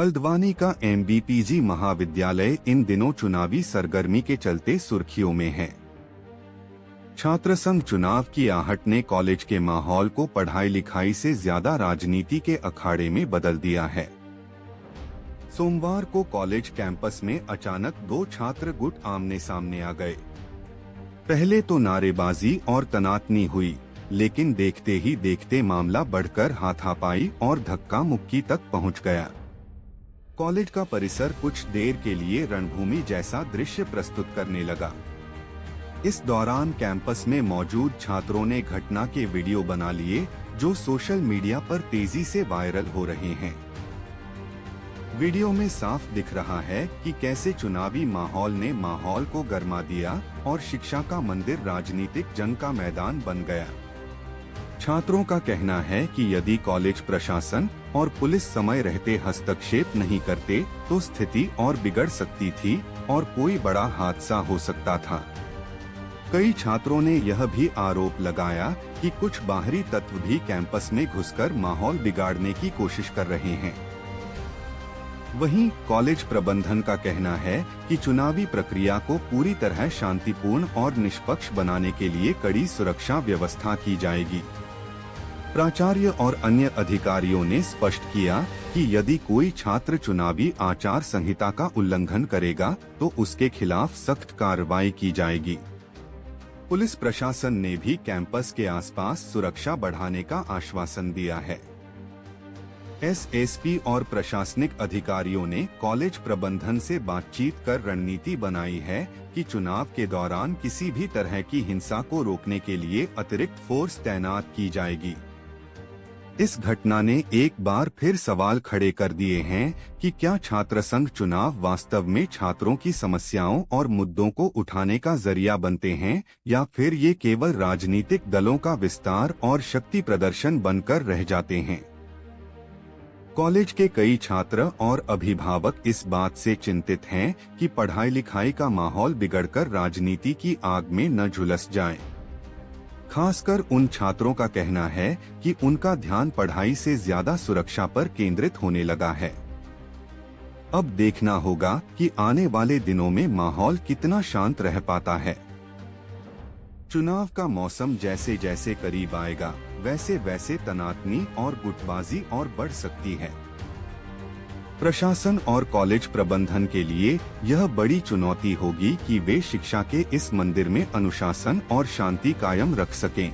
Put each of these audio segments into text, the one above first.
हल्द्वानी का MBPG महाविद्यालय इन दिनों चुनावी सरगर्मी के चलते सुर्खियों में है। छात्र संघ चुनाव की आहट ने कॉलेज के माहौल को पढ़ाई लिखाई से ज्यादा राजनीति के अखाड़े में बदल दिया है। सोमवार को कॉलेज कैंपस में अचानक दो छात्र गुट आमने सामने आ गए। पहले तो नारेबाजी और तनातनी हुई, लेकिन देखते ही देखते मामला बढ़कर हाथापाई और धक्का मुक्की तक पहुंच गया। कॉलेज का परिसर कुछ देर के लिए रणभूमि जैसा दृश्य प्रस्तुत करने लगा। इस दौरान कैंपस में मौजूद छात्रों ने घटना के वीडियो बना लिए, जो सोशल मीडिया पर तेजी से वायरल हो रहे हैं। वीडियो में साफ दिख रहा है कि कैसे चुनावी माहौल ने माहौल को गरमा दिया और शिक्षा का मंदिर राजनीतिक जंग का मैदान बन गया। छात्रों का कहना है कि यदि कॉलेज प्रशासन और पुलिस समय रहते हस्तक्षेप नहीं करते तो स्थिति और बिगड़ सकती थी और कोई बड़ा हादसा हो सकता था। कई छात्रों ने यह भी आरोप लगाया कि कुछ बाहरी तत्व भी कैंपस में घुसकर माहौल बिगाड़ने की कोशिश कर रहे हैं। वहीं कॉलेज प्रबंधन का कहना है कि चुनावी प्रक्रिया को पूरी तरह शांतिपूर्ण और निष्पक्ष बनाने के लिए कड़ी सुरक्षा व्यवस्था की जाएगी। प्राचार्य और अन्य अधिकारियों ने स्पष्ट किया कि यदि कोई छात्र चुनावी आचार संहिता का उल्लंघन करेगा तो उसके खिलाफ सख्त कार्रवाई की जाएगी। पुलिस प्रशासन ने भी कैंपस के आसपास सुरक्षा बढ़ाने का आश्वासन दिया है। SSP और प्रशासनिक अधिकारियों ने कॉलेज प्रबंधन से बातचीत कर रणनीति बनाई है कि चुनाव के दौरान किसी भी तरह की हिंसा को रोकने के लिए अतिरिक्त फोर्स तैनात की जाएगी। इस घटना ने एक बार फिर सवाल खड़े कर दिए हैं कि क्या छात्र संघ चुनाव वास्तव में छात्रों की समस्याओं और मुद्दों को उठाने का जरिया बनते हैं या फिर ये केवल राजनीतिक दलों का विस्तार और शक्ति प्रदर्शन बनकर रह जाते हैं। कॉलेज के कई छात्र और अभिभावक इस बात से चिंतित हैं कि पढ़ाई लिखाई का माहौल बिगड़कर राजनीति की आग में न झुलस जाए। खासकर उन छात्रों का कहना है कि उनका ध्यान पढ़ाई से ज्यादा सुरक्षा पर केंद्रित होने लगा है। अब देखना होगा कि आने वाले दिनों में माहौल कितना शांत रह पाता है। चुनाव का मौसम जैसे जैसे करीब आएगा, वैसे वैसे तनातनी और गुटबाजी और बढ़ सकती है। प्रशासन और कॉलेज प्रबंधन के लिए यह बड़ी चुनौती होगी कि वे शिक्षा के इस मंदिर में अनुशासन और शांति कायम रख सकें।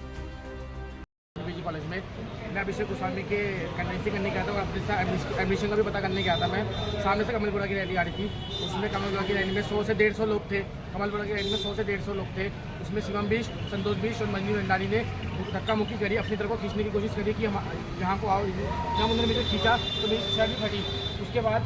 कॉलेज में मैं अभिषेक गोस्वामी के कन्वेंसी करने गया था, अपने एडमिशन का भी पता करने गया था। मैं सामने से कमलपुरा की रैली आ रही थी। उसमें कमलपुरा की रैली में 100 से 150 लोग थे। कमलपुरा की रैली में 100 से 150 लोग थे। उसमें शिवम बिष्ट, संतोष बिष्ट और मंजू भंडारी ने धक्का मुक्की करी, अपनी तरफ को खींचने की कोशिश करी कि हम यहाँ को आओ। जहाँ उन्होंने मुझे खींचा तो मेरी शर्ट भी फटी। उसके बाद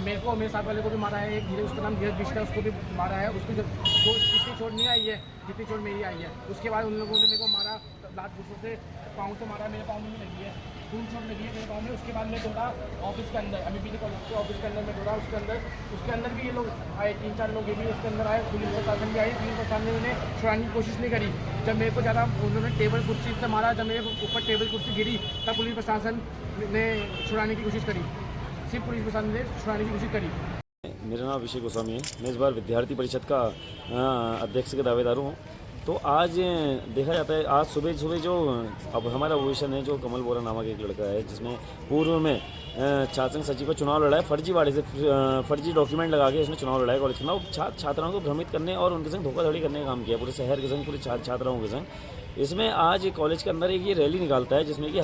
मेरे को, मेरे साथ वाले को भी मारा है। एक धीरे, उसका नाम धीरज बिष्ट है, उसको भी मारा है। उसकी जितनी चोट नहीं आई है जितनी चोट मेरी आई है। उसके बाद उन लोगों ने मेरे को मारा, लात घुसों से पाँव से मारा। मेरे पाँव में नहीं लगी है, खून चोट लगी है मेरे पाँव में। उसके बाद मैं दौड़ा ऑफिस के अंदर, MBPG कॉलेज के ऑफिस के अंदर मैं दौड़ा। उसके अंदर भी ये लोग आए, 3-4 लोग ये भी उसके अंदर आए। पुलिस प्रशासन भी आई। पुलिस प्रशासन ने उन्हें छुड़ाने की कोशिश नहीं करी। जब मेरे को ज़्यादा उन्होंने टेबल कुर्सी से मारा, जब मेरे ऊपर टेबल कुर्सी गिरी तब पुलिस प्रशासन ने छुड़ाने की कोशिश करी। सिर्फ पुलिस प्रशासन ने छुड़ाने की कोशिश करी। मेरा नाम अभिषेक गोस्वामी है। मैं इस बार विद्यार्थी परिषद का अध्यक्ष का दावेदार हूँ। तो आज देखा जाता है, आज सुबह जो अब हमारा ओवेशन है, जो कमल बोरा नामक एक लड़का है, जिसमें पूर्व में छात्र संघ सचिव का चुनाव लड़ा है। फर्जीवाड़े से फर्जी डॉक्यूमेंट लगा के उसने चुनाव लड़ा है कॉलेज का। छात्र छात्राओं को भ्रमित करने और उनके संग धोखाधड़ी करने का काम किया, पूरे शहर के संग, पूरे छात्राओं के संग। इसमें आज कॉलेज के अंदर एक ये रैली निकालता है जिसमें कि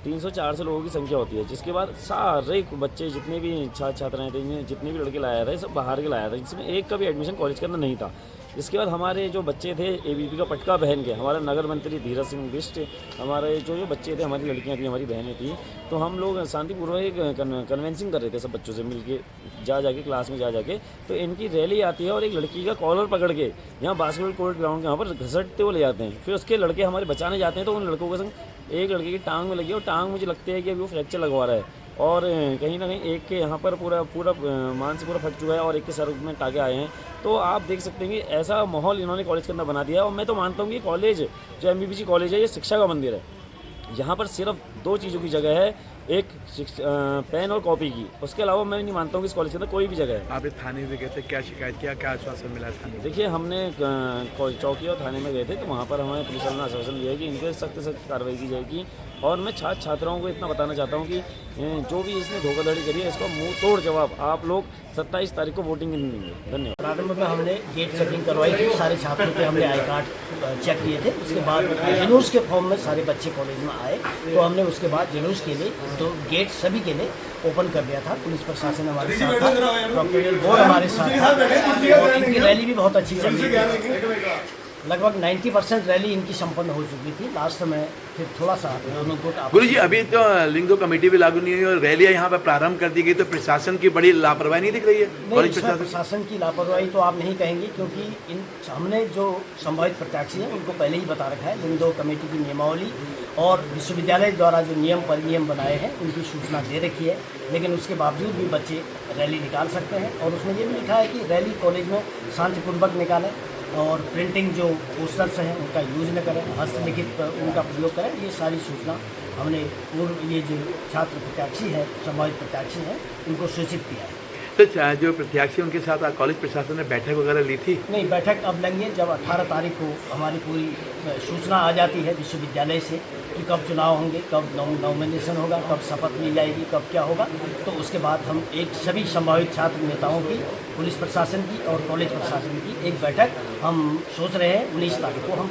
300-400 लोगों की संख्या होती है, जिसके बाद सारे बच्चे, जितने भी छात्र छात्राएँ थे, जितने भी लड़के लाया था, सब बाहर के लाया था, जिसमें एक का भी एडमिशन कॉलेज के अंदर नहीं था। इसके बाद हमारे जो बच्चे थे ABP का पटका पहन के, हमारा नगर मंत्री धीरज सिंह बिष्ट, हमारे जो बच्चे थे, हमारी लड़कियां थी, हमारी बहनें थी, तो हम लोग शांतिपूर्वक कन्वेंसिंग कर रहे थे सब बच्चों से मिल के, जाके क्लास में जाके। तो इनकी रैली आती है और एक लड़की का कॉलर पकड़ के यहाँ बास्केटबॉल कोर्ट ग्राउंड के यहाँ पर घसटते हुए ले जाते हैं। फिर उसके लड़के हमारे बचाने जाते हैं, तो उन लड़कों के संग एक लड़के की टांग में लगी और टांग मुझे लगता है कि अभी वो फ्रैक्चर लगवा रहा है। और कहीं ना कहीं एक के यहाँ पर पूरा मान से पूरा फट चुका है और एक के सर में टाँगे आए हैं। तो आप देख सकते हैं कि ऐसा माहौल इन्होंने कॉलेज के अंदर बना दिया। और मैं तो मानता हूँ कि कॉलेज जो MBPG कॉलेज है, ये शिक्षा का मंदिर है। यहाँ पर सिर्फ 2 चीज़ों की जगह है, एक पेन और कॉपी की। उसके अलावा मैं नहीं मानता हूँ कि इस कॉलेज के अंदर कोई भी जगह है। आप इस थाने में गए थे, क्या शिकायत किया, क्या आश्वासन मिला थाने? देखिए, हमने चौकी और थाने में गए थे, तो वहाँ पर हमें पुलिस वालों ने आश्वासन दिया कि इन पर सख्त सख्त कार्रवाई की जाएगी। और मैं छात्र छात्राओं को इतना बताना चाहता हूँ कि जो भी इसने धोखाधड़ी करी है, इसका मुंह तोड़ जवाब आप लोग 27 तारीख को वोटिंग के दिन देंगे। धन्यवाद। प्रारंभ में हमने गेट चेकिंग करवाई थी, सारे छात्रों के हमने आई कार्ड चेक किए थे। उसके बाद जुलूस के फॉर्म में सारे बच्चे कॉलेज में आए, तो हमने उसके बाद जुलूस के लिए तो गेट सभी के लिए ओपन कर दिया था। पुलिस प्रशासन हमारे साथ था, प्रोक्योरियल बोर्ड हमारे साथ था, और इनकी रैली भी बहुत अच्छी चल रही थी। लगभग 90% रैली इनकी संपन्न हो चुकी थी। लास्ट में फिर थोड़ा सा दोनों गुट गुरु जी, अभी तो लिंग दो कमेटी भी लागू नहीं हुई और रैलियां यहाँ पर प्रारंभ कर दी गई, तो प्रशासन की बड़ी लापरवाही नहीं दिख रही है? नहीं, इसमें प्रशासन की लापरवाही तो आप नहीं कहेंगे, क्योंकि हमने जो संभावित प्रत्याशी हैं उनको पहले ही बता रखा है। लिंग दो कमेटी की नियमावली और विश्वविद्यालय द्वारा जो नियम परिनियम बनाए हैं उनकी सूचना दे रखी है, लेकिन उसके बावजूद भी बच्चे रैली निकाल सकते हैं। और उसमें ये भी लिखा है कि रैली कॉलेज में शांतिपूर्वक निकालें और प्रिंटिंग जो पोस्टर्स हैं उनका यूज न करें, हस्तलिखित उनका प्रयोग करें। ये सारी सूचना हमने पूर्व ये जो छात्र प्रत्याशी है, संभावित प्रत्याशी हैं, उनको सूचित किया है। तो जो प्रत्याशी उनके साथ कॉलेज प्रशासन ने बैठक वगैरह ली थी? नहीं, बैठक अब लेंगे जब 18 तारीख को हमारी पूरी सूचना आ जाती है विश्वविद्यालय से कि कब चुनाव होंगे, कब नॉमिनेशन होगा, कब शपथ ली जाएगी, कब क्या होगा। तो उसके बाद हम एक सभी संभावित छात्र नेताओं की, पुलिस प्रशासन की और कॉलेज प्रशासन की एक बैठक हम सोच रहे हैं 19 तारीख को हम